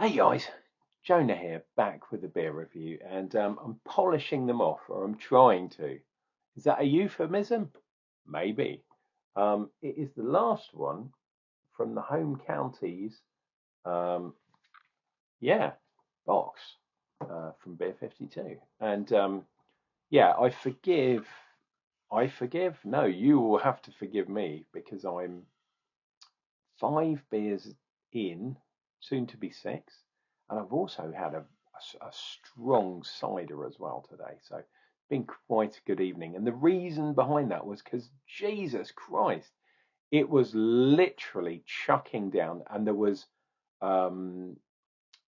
Hey guys, Jonah here, back with a beer review, and I'm polishing them off, or I'm trying to. Is that a euphemism? Maybe. It is the last one from the home counties, um, yeah, box from Beer 52, and yeah, I forgive. No, you will have to forgive me because I'm 5 beers in, soon to be six, and I've also had a strong cider as well today. So it's been quite a good evening. And the reason behind that was because Jesus Christ, it was literally chucking down, and there was um,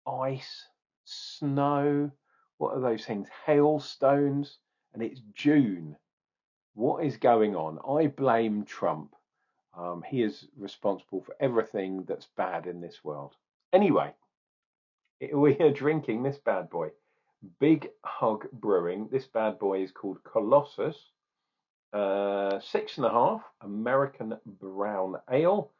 ice, snow. What are those things? Hailstones, and it's June. What is going on? I blame Trump. He is responsible for everything that's bad in this world. Anyway, we are drinking this bad boy, Big Hug Brewing. This bad boy is called Colossus, 6.5 American brown ale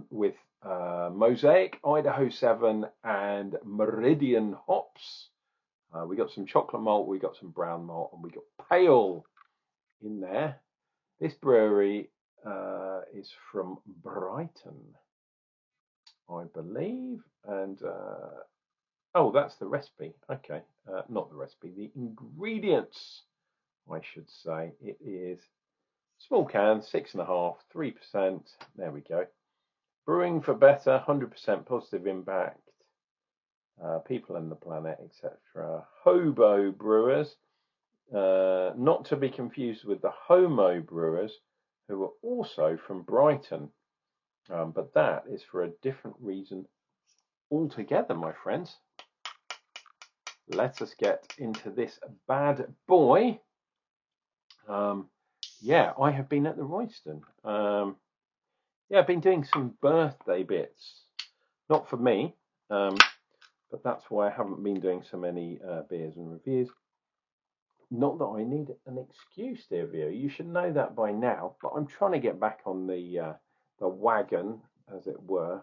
with Mosaic, Idaho 7, and Meridian hops. We got some chocolate malt, we got some brown malt, and we got pale in there. This brewery is from Brighton, I believe, and oh, that's the recipe. Okay, not the recipe, the ingredients, I should say. It is small can, 6.5, 3%. There we go. Brewing for better, 100% positive impact, people and the planet, etc. Hobo brewers, not to be confused with the Homo brewers, who are also from Brighton. But that is for a different reason altogether, my friends. Let us get into this bad boy. Yeah, I have been at the Royston. Yeah, I've been doing some birthday bits. Not for me, but that's why I haven't been doing so many beers and reviews. Not that I need an excuse, dear viewer. You should know that by now. But I'm trying to get back on the wagon, as it were,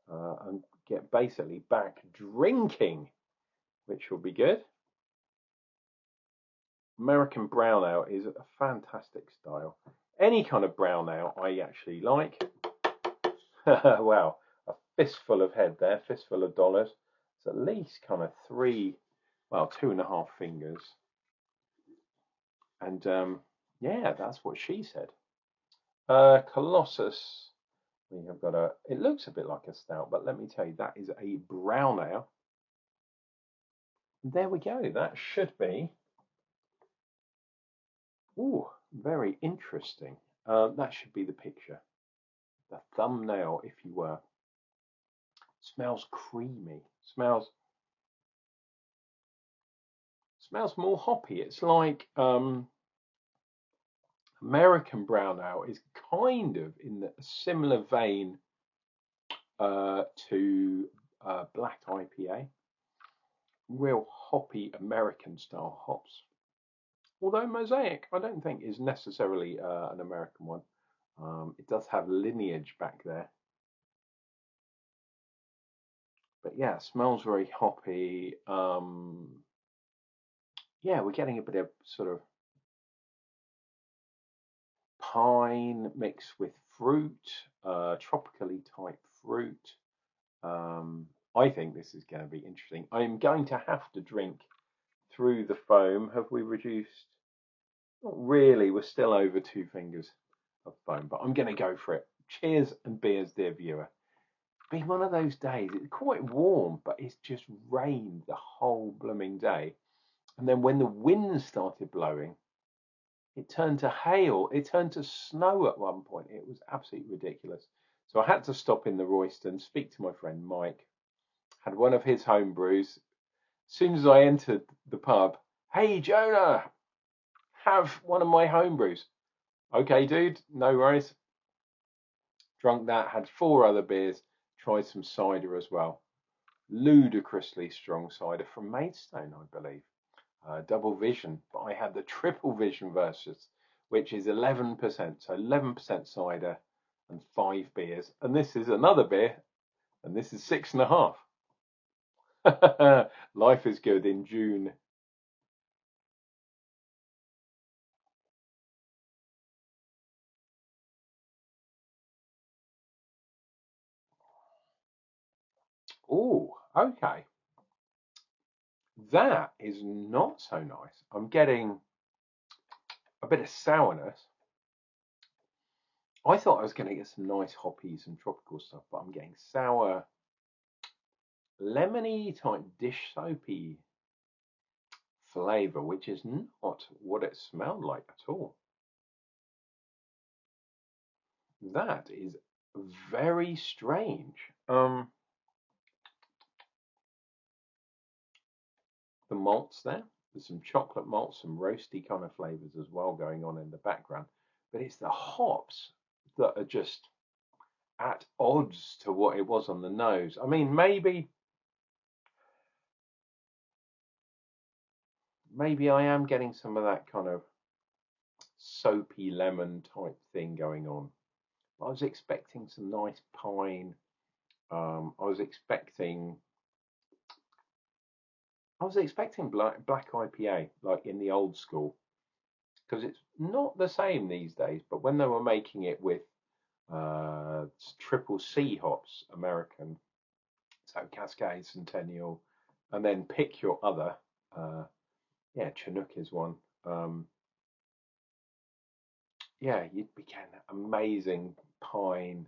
and get basically back drinking, which will be good. American brown ale is a fantastic style. Any kind of brown ale I actually like. Wow, a fistful of head there, fistful of dollars. It's at least kind of three, well, 2.5 fingers. And yeah, that's what she said. Colossus, we have got it looks a bit like a stout, but let me tell you, that is a brown ale. There we go, that should be, ooh, very interesting. That should be the picture, the thumbnail, if you were. Smells creamy, smells more hoppy. It's like American brown ale is kind of in a similar vein to black IPA. Real hoppy American style hops. Although Mosaic, I don't think is necessarily an American one. It does have lineage back there. But yeah, it smells very hoppy. Yeah, we're getting a bit of sort of pine mixed with fruit, tropically type fruit. I think this is going to be interesting. I'm going to have to drink through the foam. Have we reduced? Not really. We're still over 2 fingers of foam, but I'm going to go for it. Cheers and beers, dear viewer. It's been one of those days. It's quite warm, but it's just rained the whole blooming day. And then when the wind started blowing, it turned to hail. It turned to snow at one point. It was absolutely ridiculous. So I had to stop in the Royston, speak to my friend Mike, had one of his home brews. As soon as I entered the pub, hey Jonah, have one of my home brews. Okay, dude, no worries. Drunk that, had 4 other beers, tried some cider as well. Ludicrously strong cider from Maidstone, I believe. Double vision, but I had the triple vision versus, which is 11%. So 11% cider and 5 beers. And this is another beer, and this is 6.5. Life is good in June. Oh, okay. That is not so nice. I'm getting a bit of sourness. I thought I was going to get some nice hoppies and tropical stuff, but I'm getting sour, lemony type dish soapy flavour, which is not what it smelled like at all. That is very strange. The malts there, there's some chocolate malts, some roasty kind of flavours as well going on in the background, but it's the hops that are just at odds to what it was on the nose. I mean, maybe I am getting some of that kind of soapy lemon type thing going on. I was expecting some nice pine. I was expecting black IPA like in the old school, because it's not the same these days. But when they were making it with triple C hops, American, so Cascade, Centennial, and then pick your other. Yeah, Chinook is one. Um, yeah, you'd be getting that amazing pine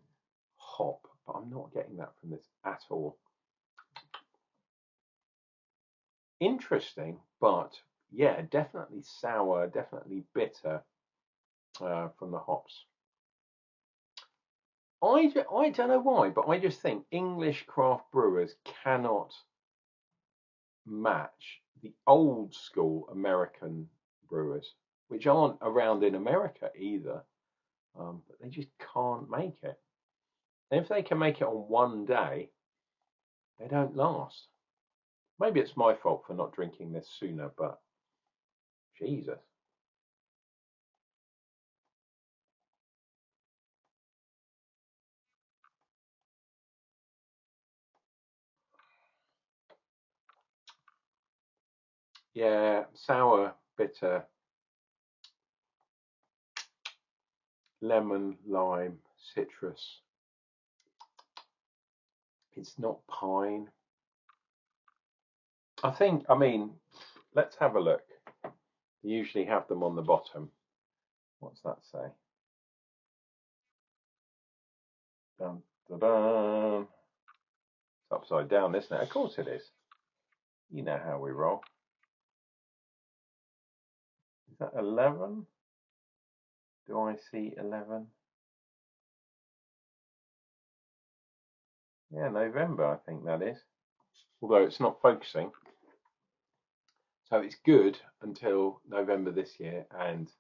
hop, but I'm not getting that from this at all. Interesting, but yeah, definitely sour, definitely bitter from the hops. I don't know why, but I just think English craft brewers cannot match the old school American brewers, which aren't around in America either, but they just can't make it. And if they can make it on one day, they don't last. Maybe it's my fault for not drinking this sooner, but Jesus. Yeah, sour, bitter, lemon, lime, citrus. It's not pine. I mean, let's have a look. You usually have them on the bottom. What's that say? Dun, dun, dun. It's upside down, isn't it? Of course it is. You know how we roll. Is that 11? Do I see 11? Yeah, November, I think that is. Although it's not focusing. So it's good until November this year. And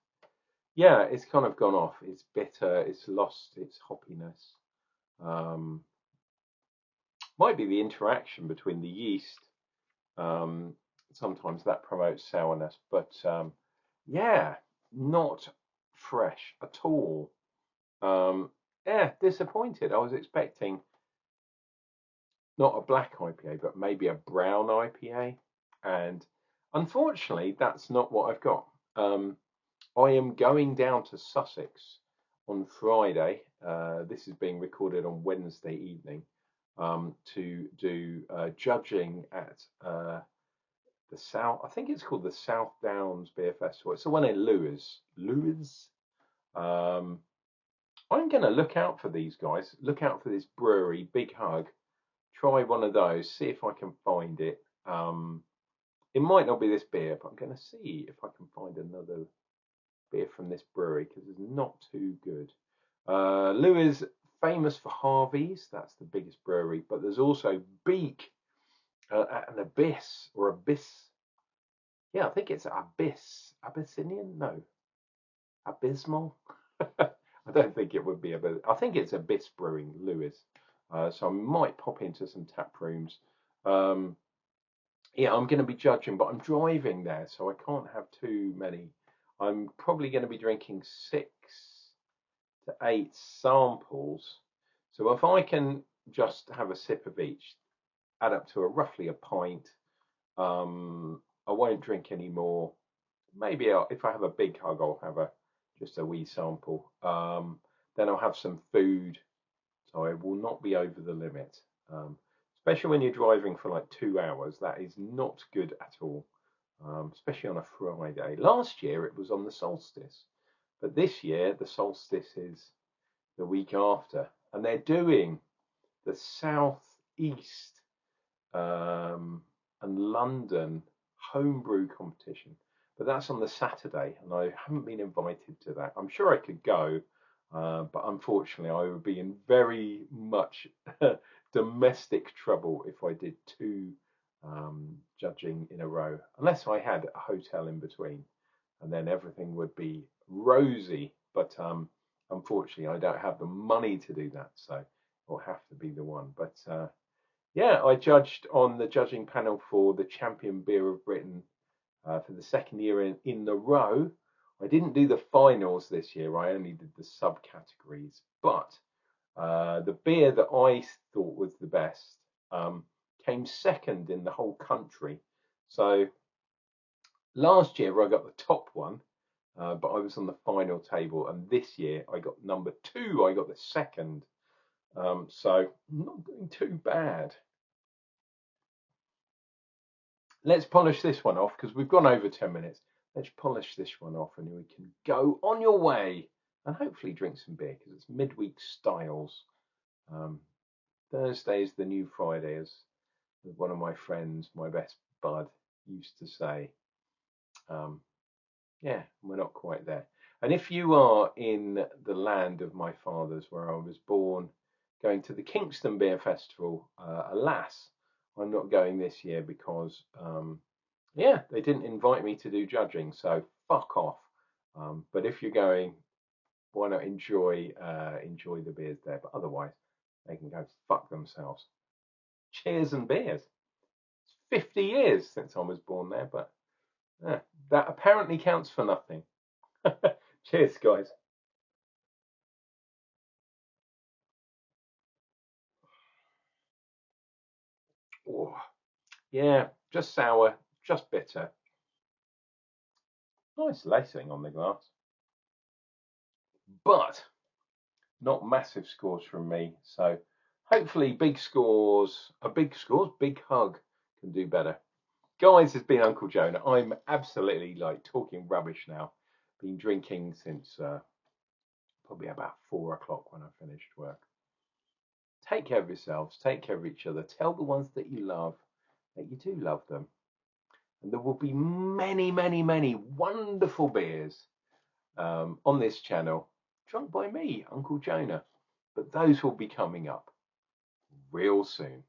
yeah, it's kind of gone off. It's bitter. It's lost its hoppiness. Um, might be the interaction between the yeast. Um, sometimes that promotes sourness. But yeah, not fresh at all. Um, yeah, disappointed. I was expecting not a black IPA, but maybe a brown IPA. And unfortunately, that's not what I've got. I am going down to Sussex on Friday. This is being recorded on Wednesday evening to do judging at the South. I think it's called the South Downs Beer Festival. It's the one in Lewes. Lewes. Um, I'm going to look out for these guys. Look out for this brewery, Big Hug. Try one of those. See if I can find it. It might not be this beer, but I'm going to see if I can find another beer from this brewery because it's not too good. Lewis famous for Harvey's. That's the biggest brewery, but there's also Beak at an Abyss or Abyss. Yeah, I think it's Abyss. Abyssinian? No, Abysmal. I don't think it would be Abyss. I think it's Abyss Brewing, Lewis. So I might pop into some tap rooms. Um, yeah, I'm going to be judging, but I'm driving there, so I can't have too many. I'm probably going to be drinking 6 to 8 samples. So if I can just have a sip of each, add up to roughly a pint. I won't drink any more. Maybe if I have a big hug, I'll have just a wee sample. Then I'll have some food, so I will not be over the limit. Especially when you're driving for like 2 hours, that is not good at all. Especially on a Friday. Last year it was on the solstice, but this year the solstice is the week after, and they're doing the Southeast and London homebrew competition, but that's on the Saturday, and I haven't been invited to that. I'm sure I could go, but unfortunately I would be in very much domestic trouble if I did two judging in a row, unless I had a hotel in between, and then everything would be rosy. But unfortunately I don't have the money to do that, so it'll have to be the one. But yeah, I judged on the judging panel for the Champion Beer of Britain for the second year in the row. I didn't do the finals this year, I only did the subcategories, but the beer that I thought was the best came second in the whole country. So last year I got the top one, but I was on the final table, and this year I got number 2. I got the second, so not doing too bad. Let's polish this one off because we've gone over 10 minutes. Let's polish this one off, and we can go on your way and hopefully drink some beer because it's midweek styles. Thursday is the new Friday, as one of my friends, my best bud, used to say. Yeah, we're not quite there. And if you are in the land of my fathers, where I was born, going to the Kingston Beer Festival, alas, I'm not going this year because, yeah, they didn't invite me to do judging, so fuck off. But if you're going, why not enjoy the beers there? But otherwise, they can go fuck themselves. Cheers and beers. It's 50 years since I was born there, but that apparently counts for nothing. Cheers, guys. Oh, yeah, just sour, just bitter. Nice lacing on the glass, but not massive scores from me. So hopefully Big Hug can do better. Guys, it's been Unclejona. I'm absolutely like talking rubbish now. Been drinking since probably about 4 o'clock when I finished work. Take care of yourselves, take care of each other. Tell the ones that you love that you do love them. And there will be many, many, many wonderful beers on this channel, drunk by me, Unclejona. But those will be coming up real soon.